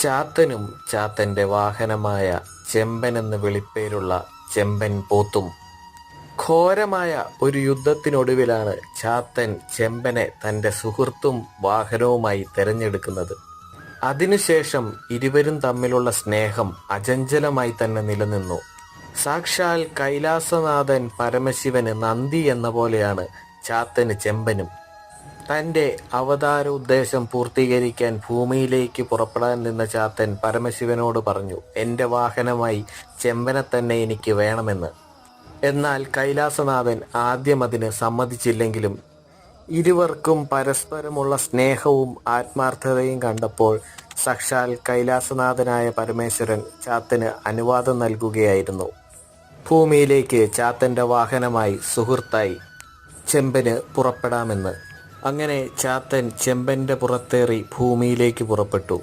ചാത്തനും ചാത്തൻ്റെ വാഹനമായ ചെമ്പനെന്ന് വിളിപ്പേരുള്ള ചെമ്പൻ പോത്തും. ഘോരമായ ഒരു യുദ്ധത്തിനൊടുവിലാണ് ചാത്തൻ ചെമ്പനെ തൻ്റെ സുഹൃത്തും വാഹനവുമായി തിരഞ്ഞെടുക്കുന്നത്. അതിനുശേഷം ഇരുവരും തമ്മിലുള്ള സ്നേഹം അചഞ്ചലമായി തന്നെ നിലനിന്നു. സാക്ഷാൽ കൈലാസനാഥൻ പരമശിവന് നന്ദി എന്ന പോലെയാണ് ചാത്തന് ചെമ്പനും. തൻ്റെ അവതാര ഉദ്ദേശം പൂർത്തീകരിക്കാൻ ഭൂമിയിലേക്ക് പുറപ്പെടാൻ നിന്ന ചാത്തൻ പരമശിവനോട് പറഞ്ഞു, എൻ്റെ വാഹനമായി ചെമ്പനെ തന്നെ എനിക്ക് വേണമെന്ന്. എന്നാൽ കൈലാസനാഥൻ ആദ്യം അതിന് സമ്മതിച്ചില്ലെങ്കിലും ഇരുവർക്കും പരസ്പരമുള്ള സ്നേഹവും ആത്മാർത്ഥതയും കണ്ടപ്പോൾ സാക്ഷാൽ കൈലാസനാഥനായ പരമേശ്വരൻ ചാത്തന് അനുവാദം നൽകുകയായിരുന്നു. ഭൂമിയിലേക്ക് ചാത്തൻ്റെ വാഹനമായി സുഹൃത്തായി ചെമ്പന് പുറപ്പെടാമെന്ന്. അങ്ങനെ ചാത്തൻ ചെമ്പൻ്റെ പുറത്തേറി ഭൂമിയിലേക്ക് പുറപ്പെട്ടു.